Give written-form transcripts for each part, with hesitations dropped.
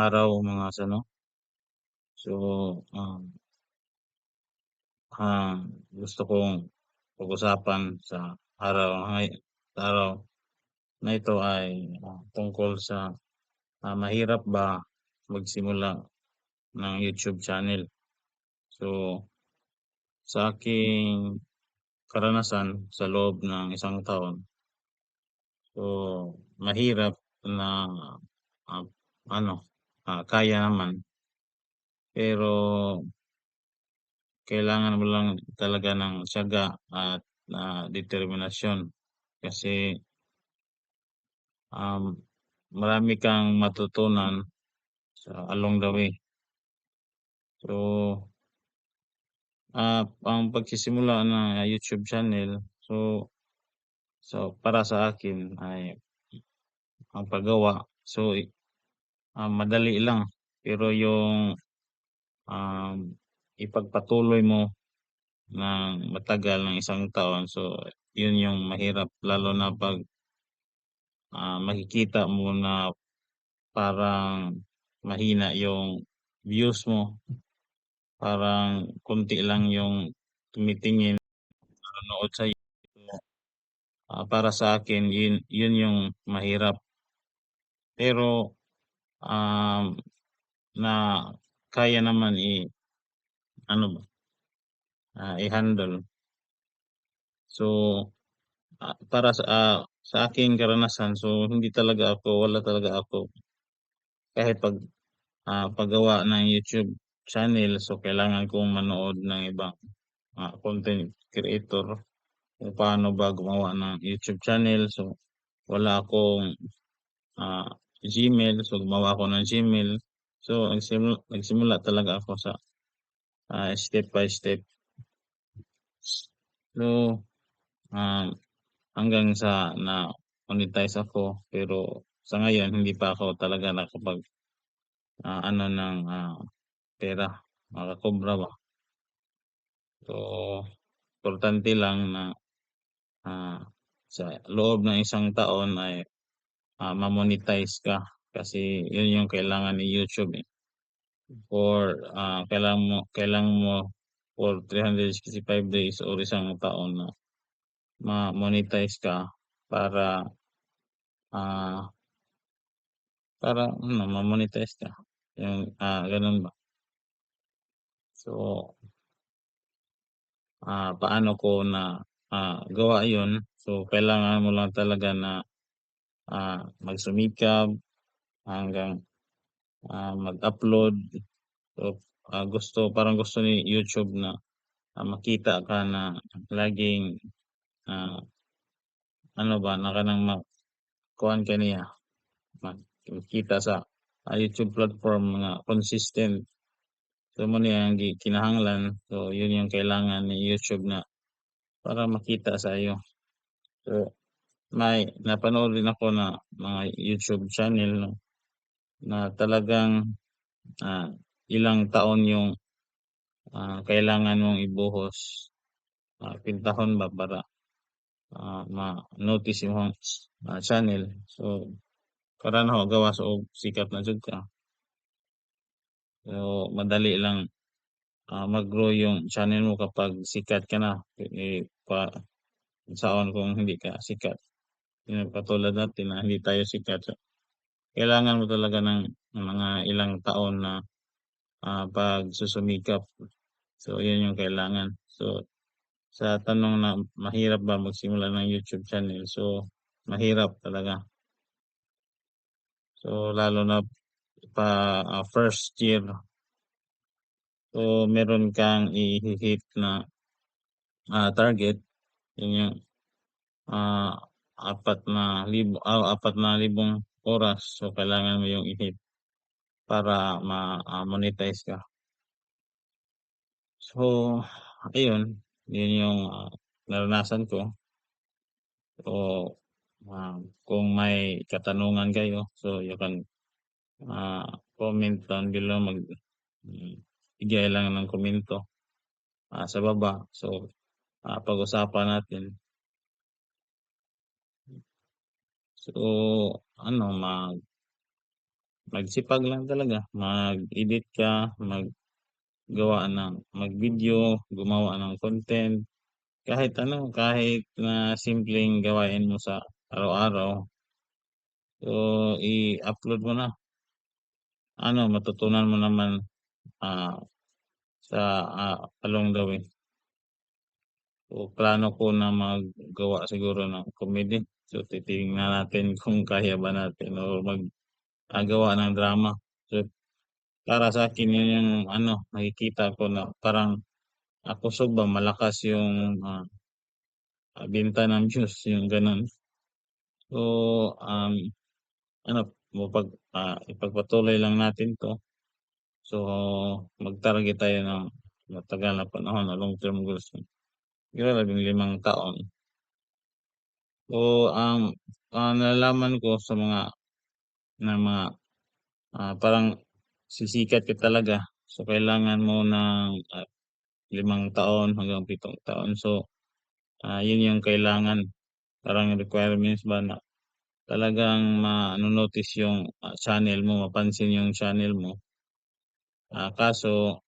araw mga ano. So, gusto kong pag-usapan sa araw na ito ay tungkol sa mahirap ba magsimula ng YouTube channel. So, sa aking karanasan sa loob ng isang taon, so mahirap na ah, kaya naman, pero kailangan mo lang talaga ng tiyaga at determinasyon kasi um, marami kang matutunan along the way. So, ang pagsisimula ng YouTube channel, so para sa akin ay ang paggawa. So, madali lang pero yung um, ipagpatuloy mo ng matagal ng isang taon, so yun yung mahirap lalo na 'pag makikita mo na parang mahina yung views mo, parang konti lang yung tumitingin, nanonood sa'yo. Para sa akin yun yung mahirap. Pero, um, na kaya naman ano ba, i-handle. So, sa aking karanasan, so wala talaga ako kahit paggawa ng YouTube channel, so kailangan kong manood ng ibang content creator kung paano ba gumawa ng YouTube channel. So, wala akong Gmail, so gumawa ako ng Gmail. So, nagsimula talaga ako sa step by step. So, um, hanggang sa na-monetize ako, pero sa ngayon hindi pa ako talaga nakapag ano ng pera, makakobra ba. So, importante lang na ah, sa loob ng isang taon ay ma-monetize ka kasi yun yung kailangan ni YouTube, for kailangan mo for 365 days or isang taon na ma-monetize ka para ah, ma-monetize ka, yung gano'n ba. So, paano ko gawa yun, so kailangan mo lang talaga na magsumikap hanggang mag-upload. So, parang gusto ni YouTube na makita ka na laging ah, ano ba na kanang kuhaan ka niya, makita sa YouTube platform nga consistent. So, mo ni ang kinahanglan, so yun yung kailangan ni YouTube na para makita sa'yo. So, may napanood din ako na mga YouTube channel 'no, na talagang ilang taon yung kailangan mong ibuhos, pintahon ba para ma-notice imong channel. So, karanaw gawas og sikat na jud ka. So, madali lang mag-grow yung channel mo kapag sikat ka na, pa unsaon kung hindi ka sikat. Yung katulad natin na hindi tayo sikat. So, kailangan mo talaga ng mga ilang taon na pagsusumikap. So, yun yung kailangan. So, sa tanong na mahirap ba magsimula ng YouTube channel? So, mahirap talaga. So, lalo na first year. So, meron kang i-hit na target. Yun yung 4,000 oras. So, kailangan mo yung i-hit para ma-monetize ka. So, ayun. Yun yung naranasan ko. So, kung may katanungan kayo, so you can comment down below. Bigay lang ng komento sa baba. So, pag-usapan natin. So, magsipag lang talaga, mag-edit ka, mag-video, gumawa ng content, kahit ano, kahit na simpleng gawain mo sa araw-araw. So, i-upload mo na, ano matutunan mo naman, ah, sa, along the way. So, plano ko na maggawa siguro ng comedy. So, titingnan natin kung kaya ba natin o gawa ng drama. So, para sa akin yun yung ano, nakikita ko na parang kusog ba malakas yung, benta ng views, yung gano'n. So, ano ipagpatuloy lang natin 'to. So, mag-target tayo ng matagal na panahon o long term goals. Siguro 15 taon. So, nalalaman ko sa mga parang sisikat ka talaga. So, kailangan mo ng, 5 taon hanggang 7 taon. So, yun yung kailangan, parang requirements ba na talagang mano-notice yung, channel mo, mapansin yung channel mo. Kaso,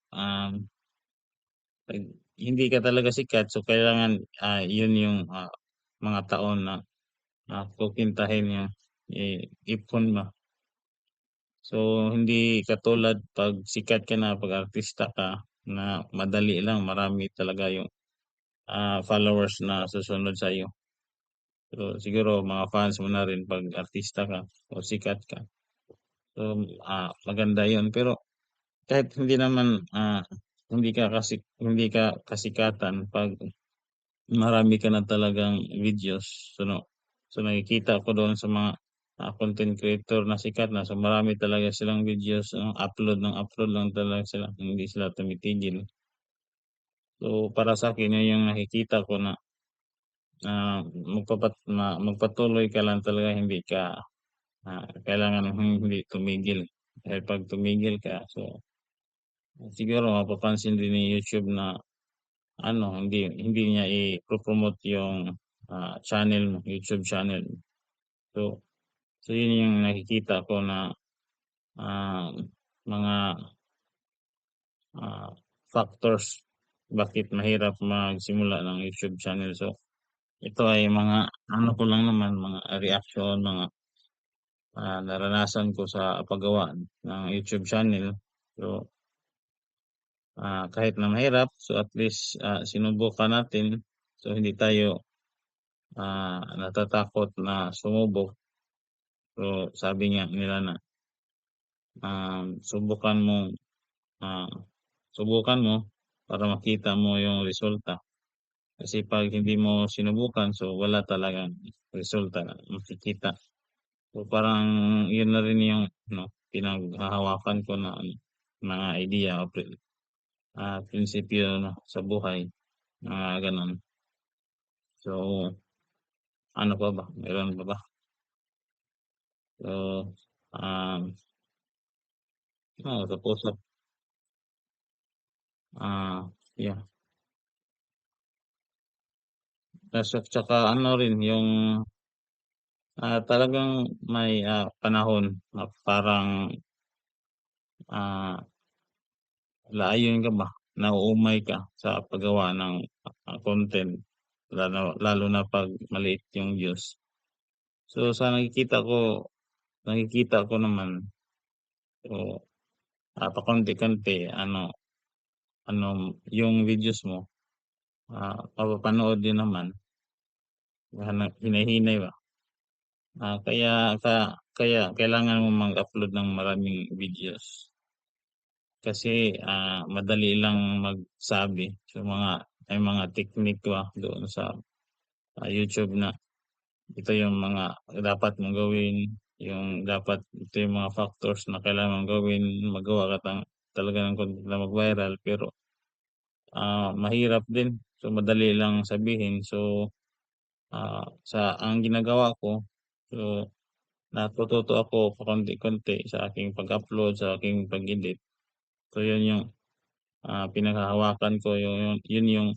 pag hindi ka talaga sikat, so kailangan, yun yung, mga taon na, kukwintahin yung ipon mo. So, hindi katulad 'pag sikat ka na, 'pag artista ka na madali lang, marami talaga yung, followers na susunod sa'yo. So, siguro mga fans mo na rin 'pag artista ka o sikat ka. So, maganda yun. Pero kahit hindi ka kasikatan 'pag marami ka na talagang videos, so nakikita ko doon sa mga, content creator na sikat na, so marami talaga silang videos, upload lang talaga sila, hindi sila tumitigil. So, para sa'kin yun yung nakikita ko na, magpatuloy ka lang talaga, hindi ka, kailangan hindi tumigil. Dahil 'pag tumigil ka, so siguro mapapansin din ni YouTube na ano, hindi niya ipo-promote yung, YouTube channel mo. So so yun yung nakikita ko na, ah, mga, ah, factors bakit mahirap magsimula ng YouTube channel. So, ito ay mga ano ko lang naman, mga reaksyon, mga, naranasan ko sa paggawa ng YouTube channel. So, kahit na mahirap, so at least, sinubukan natin. So, hindi tayo, natatakot na sumubok. So, sabi nga nila na, subukan mong, ah, subukan mo para makita mo yung resulta. Kasi 'pag hindi mo sinubukan, so wala talagang resulta na makikita. So, parang yun na rin yung ano, pinaghahawakan ko na ano, mga idea o prinsipyo na sa buhay, mga gano'n. So, ano pa ba, meron pa ba? So, tapos yeah. At saka ano rin yung, talagang may, panahon na parang, ah, ayun ka ba, nauumay ka sa paggawa ng, content, lalo na 'pag maliit yung views. So, sa nakikita ko naman, so, pakonti-konti ano ano yung videos mo, mapapanood din naman, hinay-hinay ba. Kaya kailangan mong mag-upload ng maraming videos. Kasi, madali lang magsabi. So, may mga technique ba doon sa, YouTube na ito yung mga dapat mong gawin, ito yung mga factors na kailangan mong gawin, magawa ka talaga ng content na mag-viral. Pero, mahirap din. So, madali lang sabihin. So, ang ginagawa ko, so natututo ako pakonti-konti sa aking pag-upload, sa aking pag-edit. So, yun yung, pinanghahawakan ko, yun yung,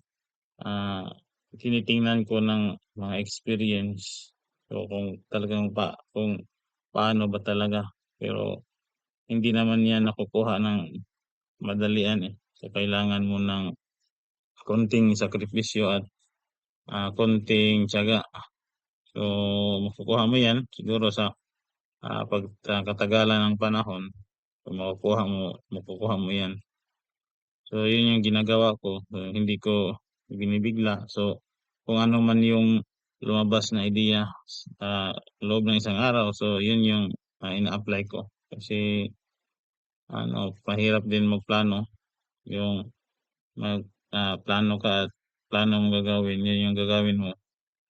ah, tinitingnan ko ng mga experience. So, kung paano ba talaga. Pero hindi naman 'yan nakukuha ng madalian, eh. So, kailangan mo ng konting sakripisyo at, konting tiyaga. So, makukuha mo 'yan siguro sa, katagalan ng panahon. So, makukuha mo 'yan. So, 'yun yung ginagawa ko. So, hindi ko binibigla. So, kung ano man yung lumabas na ideya sa loob ng isang araw, so 'yun yung, ina-apply ko. Kasi ano, mahirap din magplano, yung plano ka at plano mong gagawin, 'yun yung gagawin mo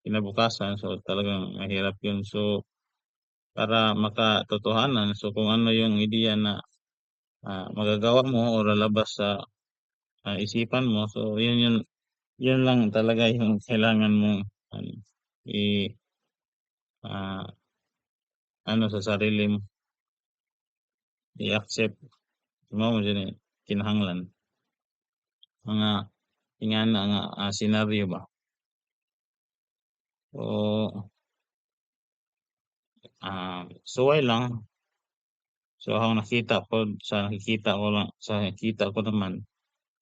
kinabukasan. So, talagang mahirap 'yun. So, para makatotohanan, so kung ano yung ideya na, magagawa mo o lalabas sa, isipan mo, so 'yun lang talaga yung kailangan mong ano, i ah, ano sa sarili mo, i-accept. Mao man jud ni kinahanglan, mga ingana nga, senaryo ba. So, suway lang. So, ang nakita ko naman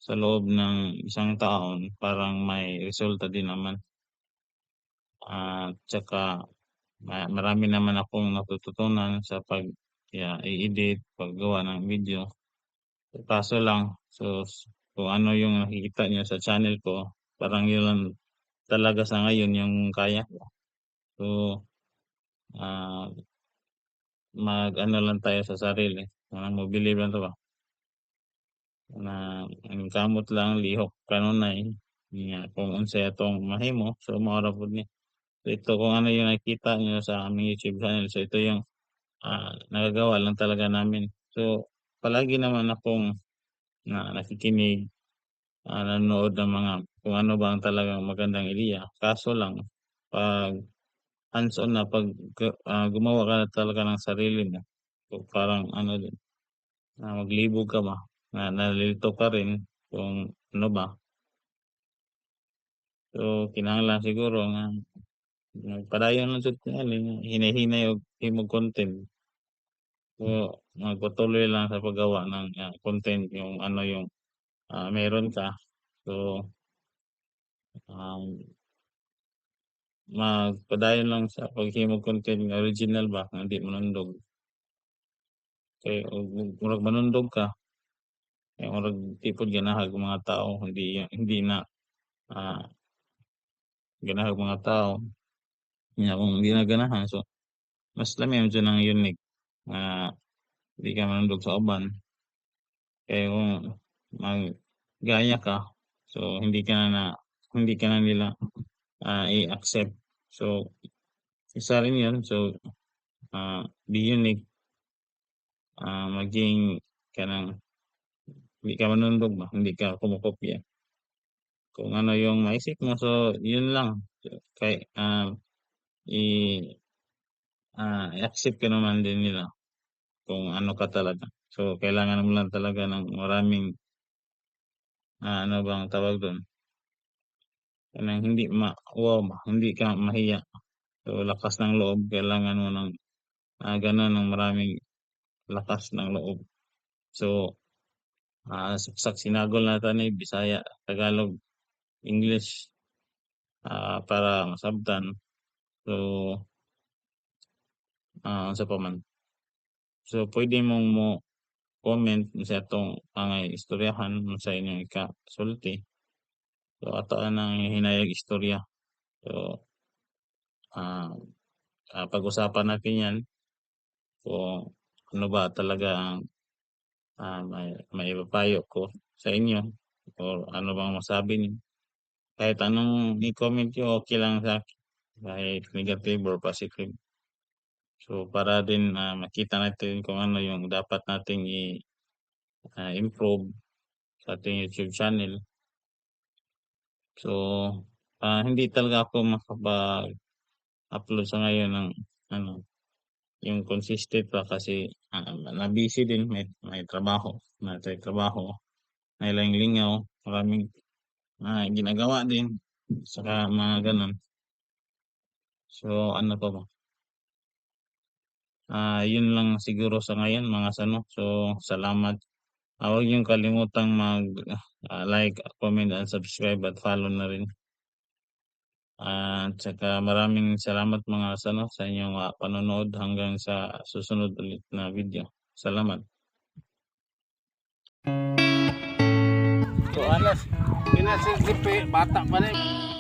sa loob ng isang taon parang may resulta din naman, at tsaka marami naman akong natututunan sa i-edit, paggawa ng video. Kaso lang, so kung ano yung nakikita niyo sa channel ko, parang yun lang talaga sa ngayon yung kaya ko. So, ah, mag-ano lang tayo sa sarili, parang mo-believe lang 'to ba, na ang kamot lang lihok kanunay, nga kung unsay atong mahimo, so mao ra pud ni. So, ito kung ano yung nakikita niyo sa aming YouTube channel, so ito yung, nagagawa lang talaga namin. So, palagi naman akong nakikinig, nanonood ng mga kung ano ba ang talagang magandang ideya. Kaso lang 'pag hands-on na, 'pag gumawa ka na talaga ng sarili mo, so parang ano din, maglibog ka ba, nalilito ka rin kung ano ba. So, kinahanglan siguro nga padayon lang jud tingali nga hinay-hinay og himog content. So, magpatuloy lang sa paggawa ng, content yung ano yung, meron ka. So, um, magpadayon lang sa paghimog content nga original ba nga di manundog. Kay ug murag manundog ka, murag di pod ganahan ang mga tao, hindi na, ah, ganahan ang mga tao. Nya kung hindi na ganahan, so mas lami man jud ang unique nga di ka manundog sa uban. Kaya kung maggaya ka, so hindi ka na nila, i-accept. So, isa rin 'yun. So, be unique, maging kanang hindi ka manundog ba, hindi ka kumokopya. Kung ano yung maisip mo, so 'yun lang. Kay, i i-accept ka naman din nila kung ano ka talaga. So, kailangan mo lang talaga ng maraming, ano bang tawag dun, kanang hindi ma-wow ba, hindi ka mahiya. So, lakas ng loob, kailangan mo ng, gano'n ng maraming lakas ng loob. So, saksak sinagol nata ni Bisaya, Tagalog, English, para masabtan. So, unsa pa man. So, puwede mong mo-comment sa atong angay istoryahan sa inyong ikasulti. So, ato ang hinayag istorya. So, ah, pag-usapan natin 'yan kung ano ba talaga ang, maipapayo ko sa inyo or ano bang masabi niyo. Kahit anong i-comment niyo, okey lang sa'kin, kahit negative or positive. So, para din, makita natin kung ano yung dapat nating improve sa ating YouTube channel. So, hindi talaga ako makapag-upload sa ngayon ng ano, yung consistent pa kasi, na-busy din, may trabaho, trabaho, may lingaw, maraming, ginagawa din, saka mga gano'n. So, ano pa ba, Yun lang siguro sa ngayon mga sano. So, salamat. Huwag niyong kalimutang like, comment, and subscribe at follow na rin. At saka maraming salamat mga sano sa inyong panonood hanggang sa susunod ulit na video. Salamat. So, alas, kinasigipi, bata pa rin.